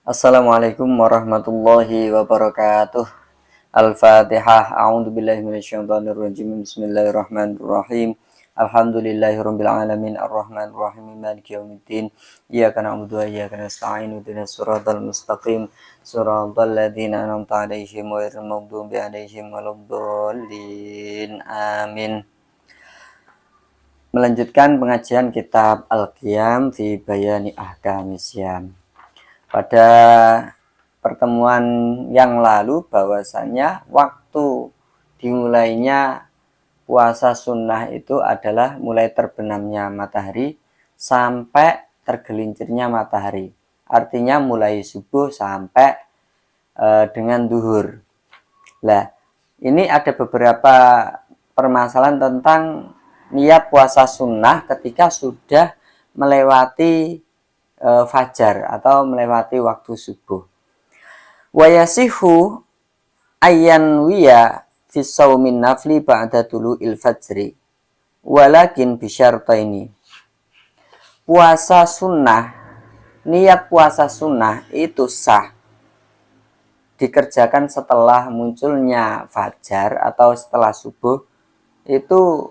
Assalamualaikum warahmatullahi wabarakatuh. Al-Fatihah. A'udzubillahi minasyaitonirrajim. Bismillahirrahmanirrahim. Alhamdulillahirabbil alamin arrahmanir rahim maliki yaumiddin. Iyyaka na'budu wa iyyaka nasta'in. Ihdinas siratal mustaqim. Siratal ladzina an'amta 'alaihim ghairil maghdubi 'alaihim waladdallin. Amin. Melanjutkan pengajian kitab Al-Qiyam fi Bayani Ahkamis Syam. Pada pertemuan yang lalu bahwasanya waktu dimulainya puasa sunnah itu adalah mulai terbenamnya matahari sampai tergelincirnya matahari. Artinya mulai subuh sampai dengan duhur. Nah, ini ada beberapa permasalahan tentang niat puasa sunnah ketika sudah melewati fajar atau melewati waktu subuh. Wa yasihu ayyan wiya fi shaumin nafli ba'da tulu'il fajri walakin bisyartaini. Puasa sunnah, niat puasa sunnah itu sah dikerjakan setelah munculnya fajar atau setelah subuh itu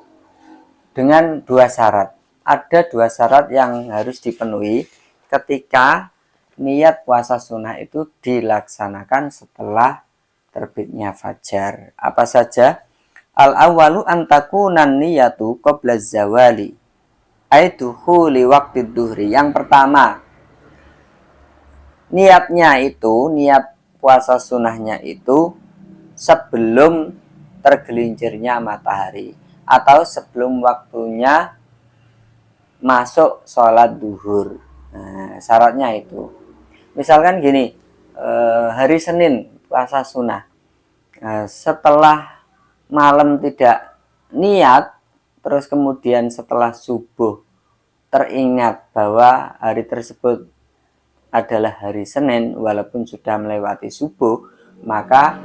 dengan dua syarat. Ada dua syarat yang harus dipenuhi ketika niat puasa sunnah itu dilaksanakan setelah terbitnya fajar. Apa saja? Al-awwalu antakunan niyatu qabla zawali aituhuli waktu duhri. Yang pertama, niatnya itu, niat puasa sunnahnya itu sebelum tergelincirnya matahari atau sebelum waktunya masuk sholat duhur. Nah, syaratnya itu. Misalkan gini, hari Senin puasa sunnah. Setelah malam tidak niat, terus kemudian setelah subuh teringat bahwa hari tersebut adalah hari Senin, walaupun sudah melewati subuh, maka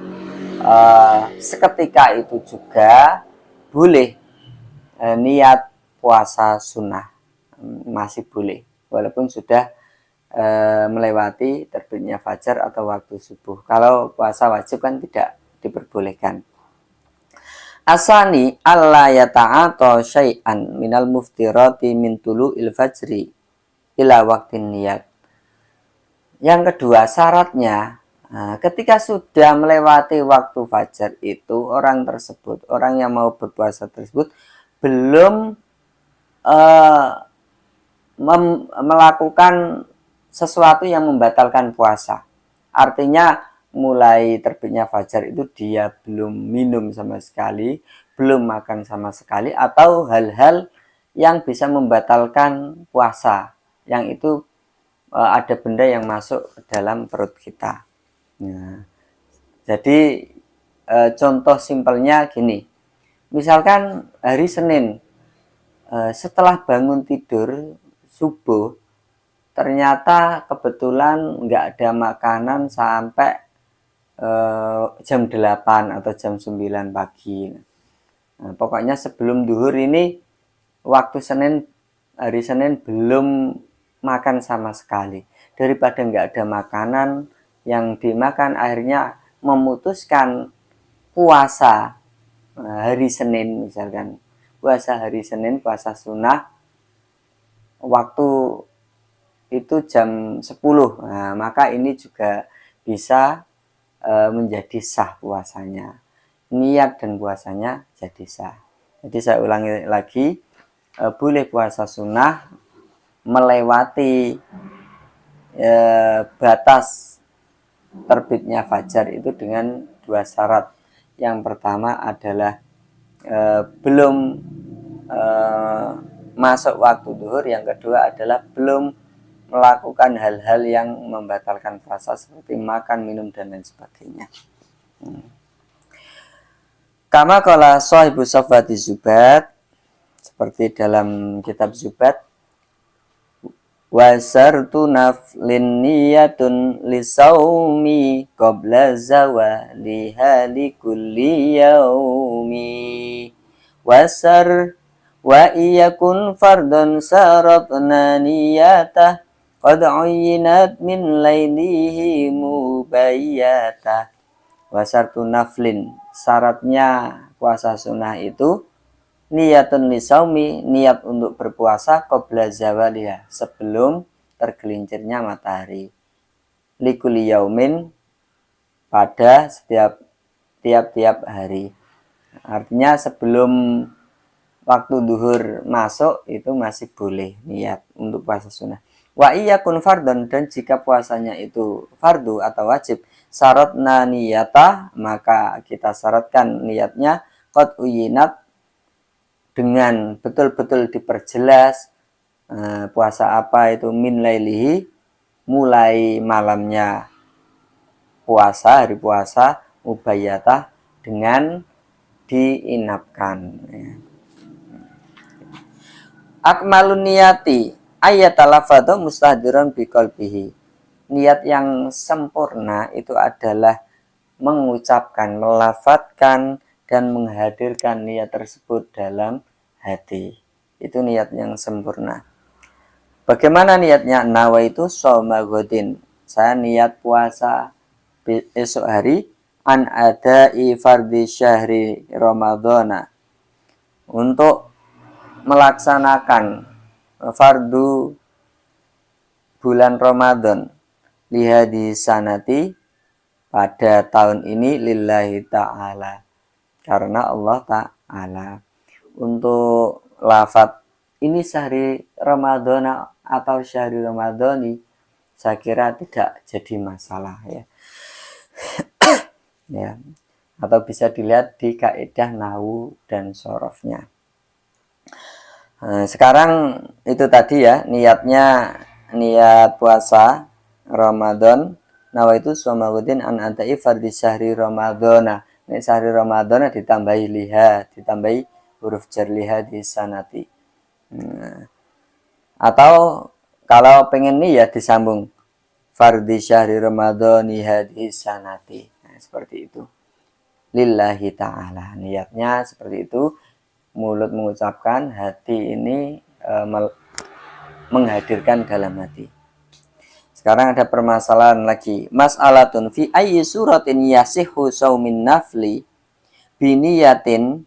seketika itu juga boleh niat puasa sunnah, masih boleh walaupun sudah melewati terbitnya fajar atau waktu subuh. Kalau puasa wajib kan tidak diperbolehkan. Asani alla yata'ata syai'an minal muftirati min tulu'il fajri ila waktin niyat. Yang kedua, syaratnya ketika sudah melewati waktu fajar itu orang tersebut, orang yang mau berpuasa tersebut belum melakukan sesuatu yang membatalkan puasa. Artinya mulai terbitnya fajar itu dia belum minum sama sekali, belum makan sama sekali, atau hal-hal yang bisa membatalkan puasa, yang itu ada benda yang masuk ke dalam perut kita. Nah, jadi contoh simpelnya gini, misalkan hari Senin, setelah bangun tidur subuh, ternyata kebetulan nggak ada makanan sampai jam 8 atau jam 9 pagi. Nah, pokoknya sebelum duhur ini, waktu Senin, hari Senin belum makan sama sekali. Daripada nggak ada makanan yang dimakan, akhirnya memutuskan puasa hari Senin, misalkan puasa hari Senin, puasa sunnah, waktu itu jam 10. Nah, maka ini juga bisa menjadi sah puasanya. Niat dan puasanya jadi sah. Jadi saya ulangi lagi, boleh puasa sunnah melewati batas terbitnya fajar itu dengan dua syarat. Yang pertama adalah belum masuk waktu duhur, yang kedua adalah belum melakukan hal-hal yang membatalkan puasa seperti makan, minum, dan lain sebagainya. Kama qala sahibu Safwati Zubat, seperti dalam kitab Zubat, wasartu naflin niyatun lisaumi qabla zawali hali kulli yaumi wasar wa iyakun fardun saratna niyatah qad uyyinat min lailihi mubayyata. Wa syartu naflin, syaratnya puasa sunnah itu niyatun lisaumi, niat untuk berpuasa qabla zawaliha, sebelum tergelincirnya matahari. Likuli yaumin, pada tiap-tiap hari. Artinya sebelum waktu duhur masuk itu masih boleh niat untuk puasa sunnah. Wa iyakun fardon, dan jika puasanya itu fardu atau wajib, syaratna niyata, maka kita syaratkan niatnya qad uyinat, dengan betul-betul diperjelas puasa apa itu, min lailihi, mulai malamnya puasa, hari puasa, mubayyatah, dengan diinapkan. Akmalun niyati ayatalafadhu mustahdiran biqalbihi. Niat yang sempurna itu adalah mengucapkan, melafadzkan, dan menghadirkan niat tersebut dalam hati. Itu niat yang sempurna. Bagaimana niatnya? Nawaitu shauma ghadin. Saya niat puasa esok hari, an adai fardhi syahri ramadhana, untuk melaksanakan fardu bulan Ramadan, lihadi sanati, pada tahun ini, lillahi ta'ala, karena Allah ta'ala. Untuk lafadz ini syahri Ramadan atau syahri Ramadhani, saya kira tidak jadi masalah ya. Ya, atau bisa dilihat di kaidah nahwu dan sorofnya. Sekarang itu tadi ya, niatnya niat puasa Ramadan, nawaitu shaumaghuddin an adai fardhi syahri Ramadhana. Ini syahri Ramadhana ditambahi liha, ditambahi huruf jar liha di sanati. Atau kalau pengen nih ya disambung fardhi syahri Ramadhani hadhi sanati. Nah, seperti itu. Lillahi ta'ala. Niatnya seperti itu. Mulut mengucapkan, hati ini menghadirkan dalam hati. Sekarang ada permasalahan lagi. Mas'alatun fi ayyi suratin yasihhu shaumin nafli biniyatin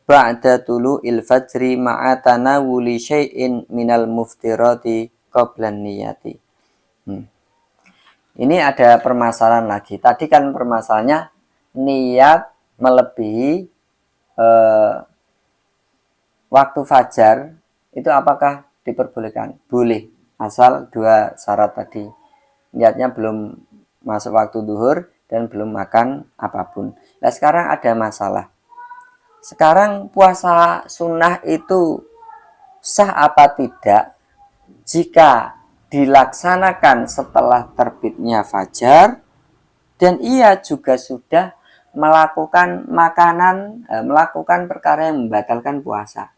ba'da tulu'il fajri ma'a tanawuli syai'in minal muftirati qablan niyati. Ini ada permasalahan lagi. Tadi kan permasalahannya niat melebihi waktu fajar, itu apakah diperbolehkan? Boleh, asal dua syarat tadi. Niatnya belum masuk waktu duhur dan belum makan apapun. Nah, sekarang ada masalah. Sekarang puasa sunnah itu sah apa tidak jika dilaksanakan setelah terbitnya fajar dan ia juga sudah melakukan melakukan perkara yang membatalkan puasa.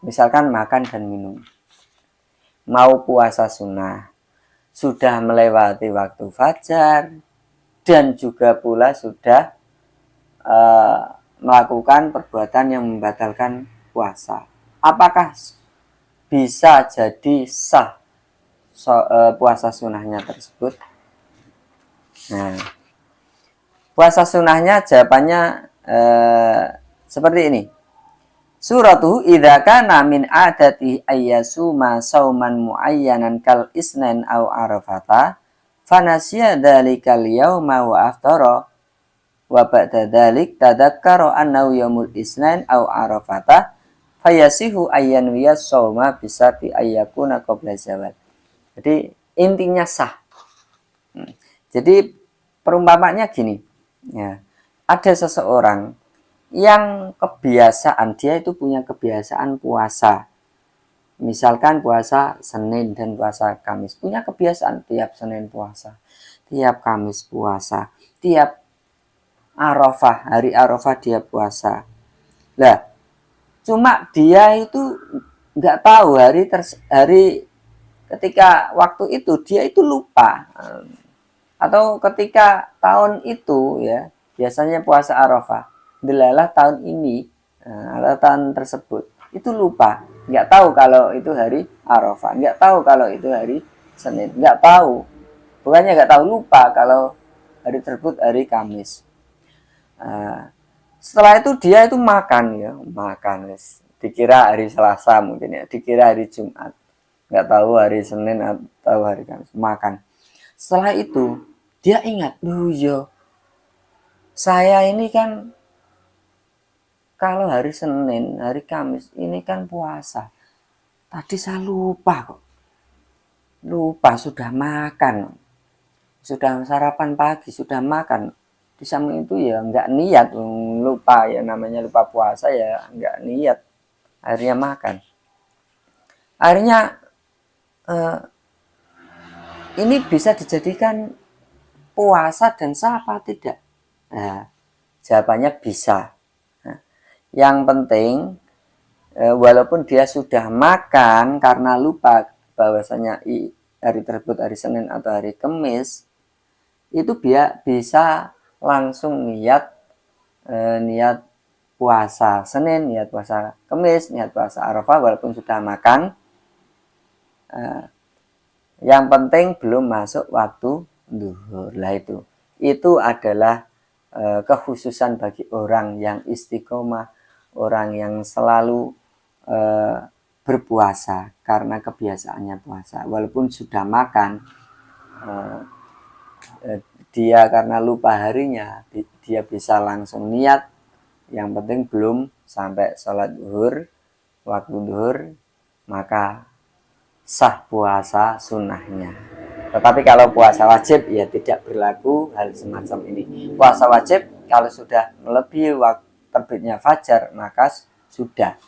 Misalkan makan dan minum. Mau puasa sunnah, sudah melewati waktu fajar, dan juga pula sudah melakukan perbuatan yang membatalkan puasa. Apakah bisa jadi sah puasa sunnahnya tersebut? Nah, puasa sunnahnya jawabannya seperti ini. Suratuhu idza kana min adati ayyasuma sauman muayyanan kal isnin aw arafata fanasiya dzalikal yauma wa aftara wa ba'da dzalik tadzakkara annahu yaumul isnin aw arafata fayasihu ayyanwiya sauma bisati ayyakuna qabla zawal. Jadi intinya sah. Jadi perumpamannya gini ya, ada seseorang yang kebiasaan, dia itu punya kebiasaan puasa, misalkan puasa Senin dan puasa Kamis, punya kebiasaan tiap Senin puasa, tiap Kamis puasa, tiap Arafah, hari Arafah dia puasa. Lah, cuma dia itu nggak tahu hari ketika waktu itu dia itu lupa, atau ketika tahun itu ya, biasanya puasa Arafah, delalah tahun ini atau tahun tersebut itu lupa. nggak tahu kalau itu hari Arafah, nggak tahu kalau itu hari Senin, nggak tahu. Bukannya nggak tahu, lupa kalau hari tersebut hari Kamis. Nah, setelah itu dia itu makan ya, makan guys. Dikira hari Selasa mungkin ya, dikira hari Jumat, nggak tahu hari Senin atau hari Kamis, makan. Setelah itu dia ingat, duh yo, saya ini kan kalau hari Senin, hari Kamis ini kan puasa. Tadi saya lupa kok. Lupa sudah makan. Sudah sarapan pagi, sudah makan. Di samping itu ya nggak niat, lupa ya, namanya lupa puasa ya nggak niat. Akhirnya makan. Akhirnya eh, ini bisa dijadikan puasa dan sah apa tidak? Nah, jawabannya bisa. Nah, yang penting walaupun dia sudah makan karena lupa bahwasanya hari tersebut hari Senin atau hari Kamis, itu dia bisa langsung niat puasa Senin, niat puasa Kamis, niat puasa Arafah walaupun sudah makan. Yang penting belum masuk waktu duhur lah itu adalah kekhususan bagi orang yang istiqomah, orang yang selalu berpuasa karena kebiasaannya puasa walaupun sudah makan, dia karena lupa harinya dia bisa langsung niat, yang penting belum sampai sholat duhur, waktu duhur, maka sah puasa sunnahnya. Tetapi kalau puasa wajib ya tidak berlaku hal semacam ini. Puasa wajib kalau sudah melebihi waktu terbitnya fajar maka sudah,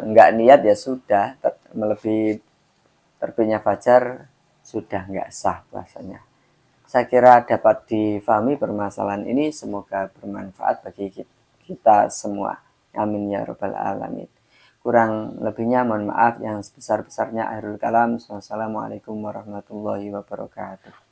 nggak niat ya sudah, melebihi terbitnya fajar sudah nggak sah puasanya. Saya kira dapat difahami permasalahan ini, semoga bermanfaat bagi kita semua. Amin ya rabbal alamin. Kurang lebihnya mohon maaf, yang sebesar-besarnya akhirul kalam. Wassalamualaikum warahmatullahi wabarakatuh.